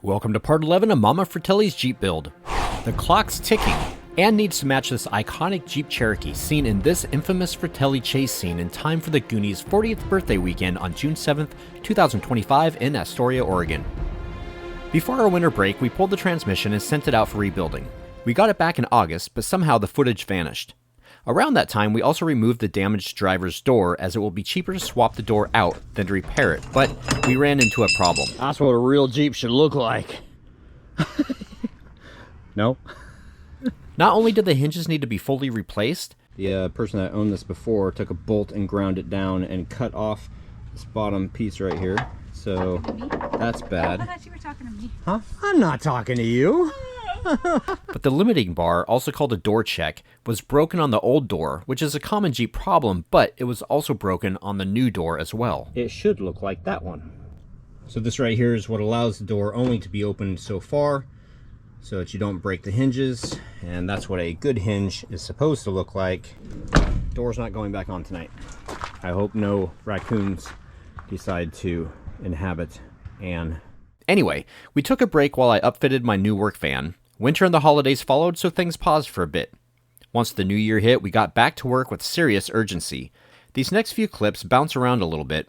Welcome to part 11 of Mama Fratelli's Jeep build. The clock's ticking and needs to match this iconic Jeep Cherokee seen in this infamous Fratelli chase scene in time for the Goonies' 40th birthday weekend on June 7th, 2025 in Astoria, Oregon. Before our winter break, we pulled the transmission and sent it out for rebuilding. We got it back in August, but somehow the footage vanished. Around that time, we also removed the damaged driver's door, as it will be cheaper to swap the door out than to repair it, but we ran into a problem. That's what a real Jeep should look like. No? Not only did the hinges need to be fully replaced, The person that owned this before took a bolt and ground it down and cut off this bottom piece right here. So that's bad. I thought you were talking to me. Huh? I'm not talking to you. but the limiting bar, also called a door check, was broken on the old door, which is a common Jeep problem, but it was also broken on the new door as well. It should look like that one. So this right here is what allows the door only to be opened so far, so that you don't break the hinges, and that's what a good hinge is supposed to look like. Door's not going back on tonight. I hope no raccoons decide to inhabit Anne. Anyway, we took a break while I upfitted my new work van. Winter and the holidays followed, so things paused for a bit. Once the new year hit, we got back to work with serious urgency. These next few clips bounce around a little bit.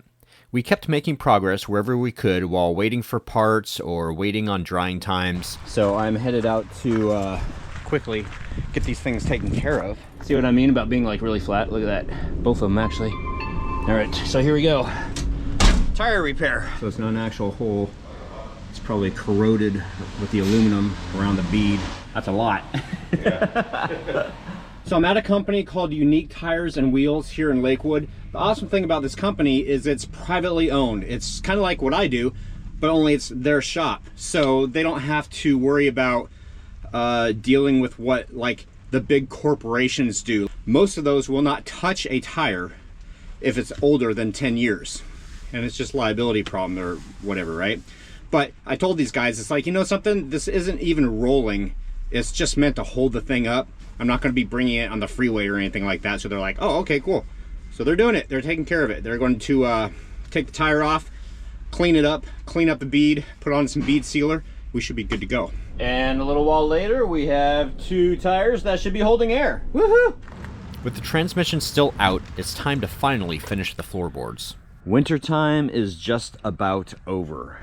We kept making progress wherever we could while waiting for parts or waiting on drying times. So I'm headed out to quickly get these things taken care of. See what I mean about being like really flat? Look at that. Both of them actually. All right, so here we go. Tire repair. So it's not an actual hole. It's probably corroded with the aluminum around the bead. That's a lot. Yeah. So I'm at a company called Unique Tires and Wheels here in Lakewood. The awesome thing about this company is it's privately owned. It's kind of like what I do, but only it's their shop. So they don't have to worry about dealing with what like the big corporations do. Most of those will not touch a tire if it's older than 10 years. And it's just liability problem or whatever, right? But I told these guys, it's like, you know something, this isn't even rolling. It's just meant to hold the thing up. I'm not going to be bringing it on the freeway or anything like that. So they're like, oh, okay, cool. So they're doing it. They're taking care of it. They're going to take the tire off, clean it up, clean up the bead, put on some bead sealer. We should be good to go. And a little while later, we have 2 tires that should be holding air. Woohoo! With the transmission still out, it's time to finally finish the floorboards. Wintertime is just about over.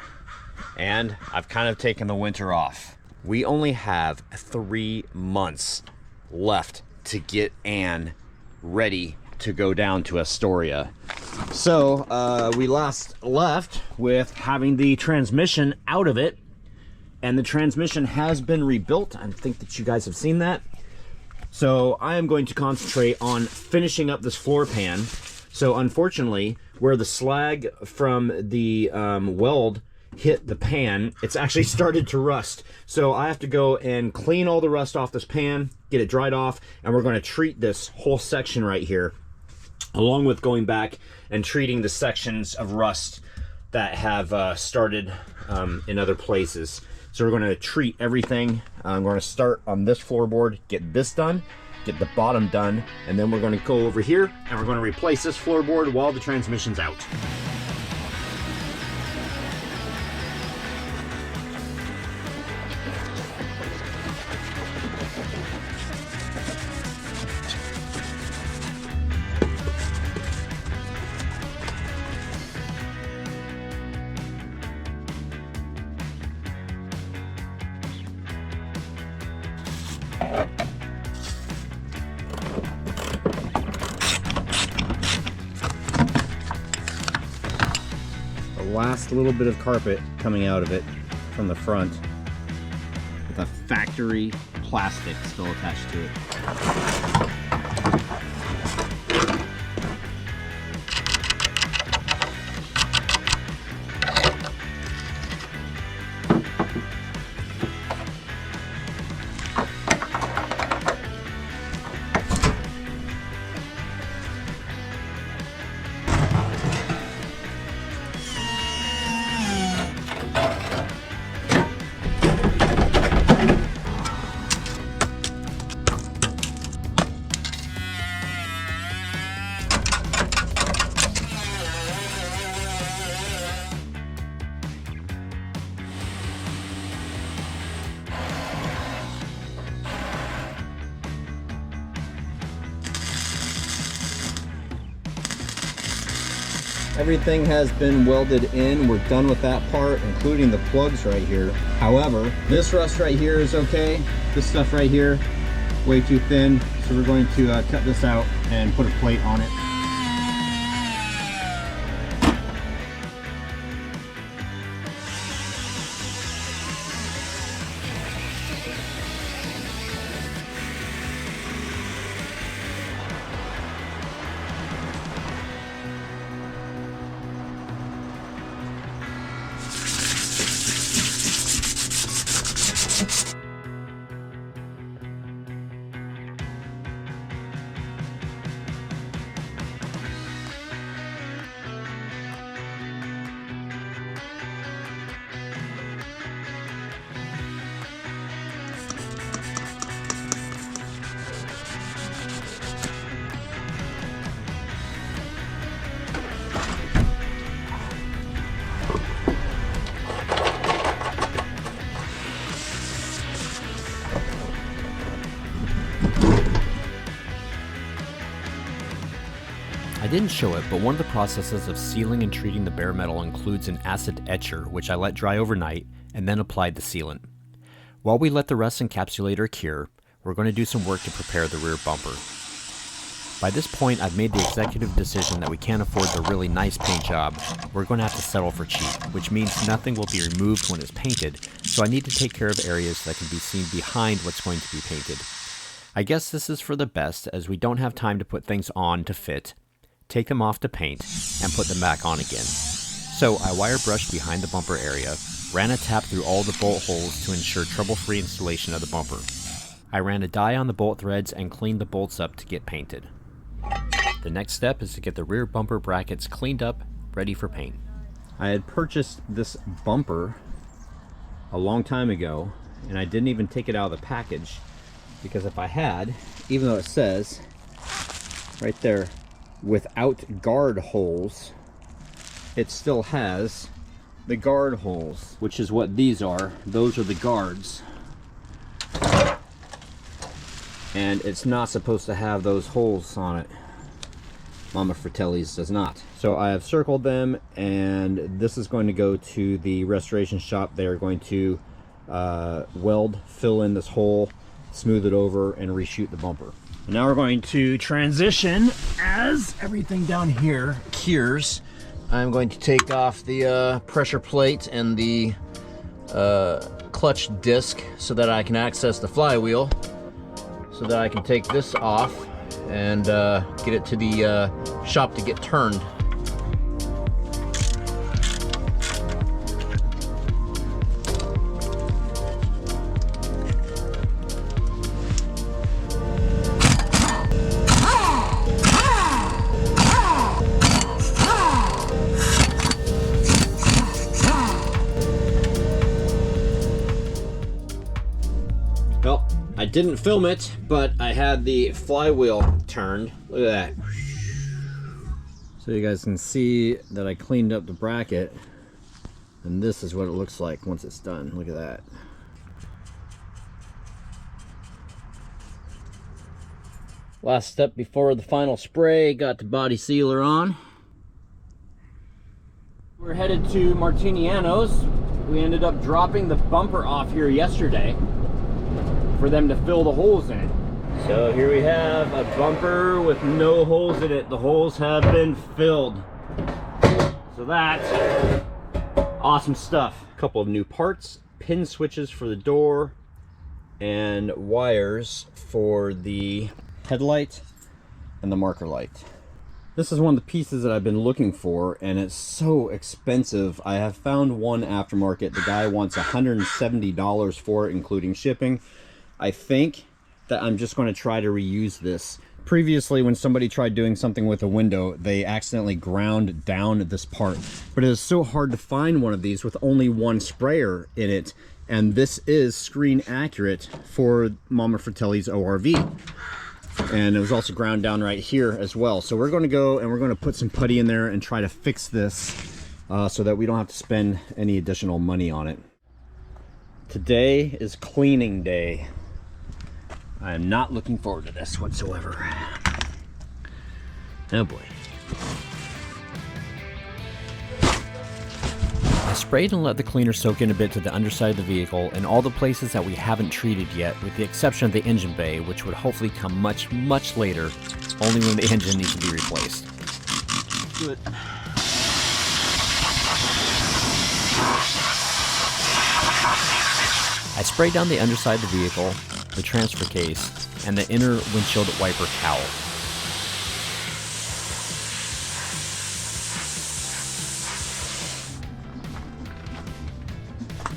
And I've kind of taken the winter off. We only have 3 months left to get Anne ready to go down to Astoria. So we last left with having the transmission out of it, and the transmission has been rebuilt. I think that you guys have seen that. So I am going to concentrate on finishing up this floor pan. So unfortunately, where the slag from the weld hit the pan, it's actually started to rust. So I have to go and clean all the rust off this pan, get it dried off, and we're going to treat this whole section right here, along with going back and treating the sections of rust that have started in other places. So we're going to treat everything. I'm going to start on this floorboard, get this done, get the bottom done, and then we're going to go over here and we're going to replace this floorboard while the transmission's out. Last little bit of carpet coming out of it from the front with a factory plastic still attached to it. Everything has been welded in. We're done with that part, including the plugs right here. However, this rust right here is okay. This stuff right here, way too thin. So we're going to cut this out and put a plate on it. I didn't show it, but one of the processes of sealing and treating the bare metal includes an acid etcher, which I let dry overnight and then applied the sealant. While we let the rust encapsulator cure, we're going to do some work to prepare the rear bumper. By this point, I've made the executive decision that we can't afford the really nice paint job. We're going to have to settle for cheap, which means nothing will be removed when it's painted, so I need to take care of areas that can be seen behind what's going to be painted. I guess this is for the best, as we don't have time to put things on to fit, take them off to paint, and put them back on again. So I wire brushed behind the bumper area, ran a tap through all the bolt holes to ensure trouble-free installation of the bumper. I ran a dye on the bolt threads and cleaned the bolts up to get painted. The next step is to get the rear bumper brackets cleaned up, ready for paint. I had purchased this bumper a long time ago, and I didn't even take it out of the package, because if I had, even though it says right there, without guard holes, it still has the guard holes, which is what these are. Those are the guards. And it's not supposed to have those holes on it. Mamafratelli's does not. So I have circled them, and this is going to go to the restoration shop. They're going to weld, fill in this hole, smooth it over, and reshoot the bumper. And now we're going to transition as everything down here cures. I'm going to take off the pressure plate and the clutch disc so that I can access the flywheel, so that I can take this off and get it to the shop to get turned. Well, I didn't film it, but I had the flywheel turned. Look at that. So you guys can see that I cleaned up the bracket, and this is what it looks like once it's done. Look at that. Last step before the final spray, got the body sealer on. We're headed to Martiniano's. We ended up dropping the bumper off here yesterday for them to fill the holes in it. So here we have a bumper with no holes in it. The holes have been filled. So that's awesome stuff. A couple of new parts, pin switches for the door, and wires for the headlight and the marker light. This is one of the pieces that I've been looking for, and it's so expensive. I have found one aftermarket. The guy wants $170 for it, including shipping. I think that I'm just going to try to reuse this. Previously, when somebody tried doing something with a window, they accidentally ground down this part. But it is so hard to find one of these with only one sprayer in it. And this is screen accurate for mamafratelli's ORV. And it was also ground down right here as well. So we're going to go and we're going to put some putty in there and try to fix this so that we don't have to spend any additional money on it. Today is cleaning day. I am not looking forward to this whatsoever. Oh boy. I sprayed and let the cleaner soak in a bit to the underside of the vehicle and all the places that we haven't treated yet, with the exception of the engine bay, which would hopefully come much, much later, only when the engine needs to be replaced. Do it. I sprayed down the underside of the vehicle, the transfer case, and the inner windshield wiper cowl.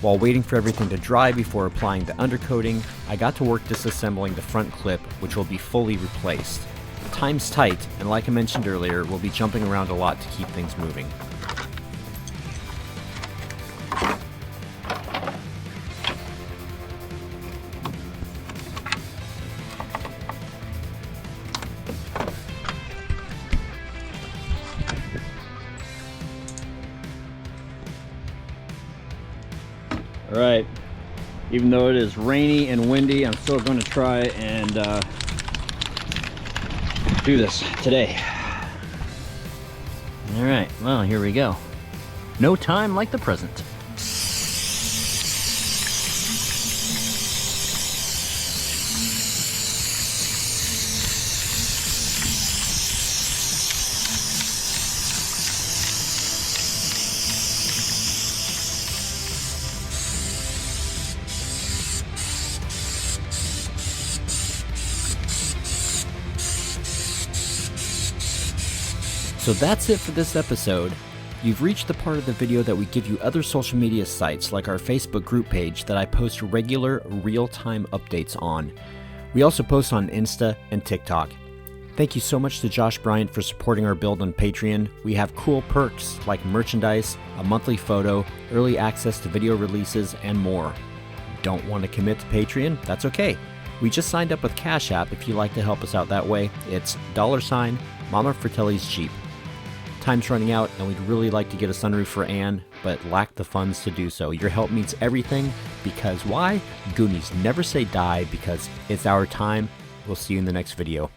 While waiting for everything to dry before applying the undercoating, I got to work disassembling the front clip, which will be fully replaced. Time's tight, and like I mentioned earlier, we'll be jumping around a lot to keep things moving. All right, even though it is rainy and windy, I'm still going to try and do this today. All right, well, here we go. No time like the present. So that's it for this episode. You've reached the part of the video that we give you other social media sites like our Facebook group page that I post regular real-time updates on. We also post on Insta and TikTok. Thank you so much to Josh Bryant for supporting our build on Patreon. We have cool perks like merchandise, a monthly photo, early access to video releases, and more. Don't want to commit to Patreon? That's okay. We just signed up with Cash App if you'd like to help us out that way. It's $mamafratelli's Jeep. Time's running out and we'd really like to get a sunroof for Anne, but lack the funds to do so. Your help means everything, because why? Goonies never say die, because it's our time. We'll see you in the next video.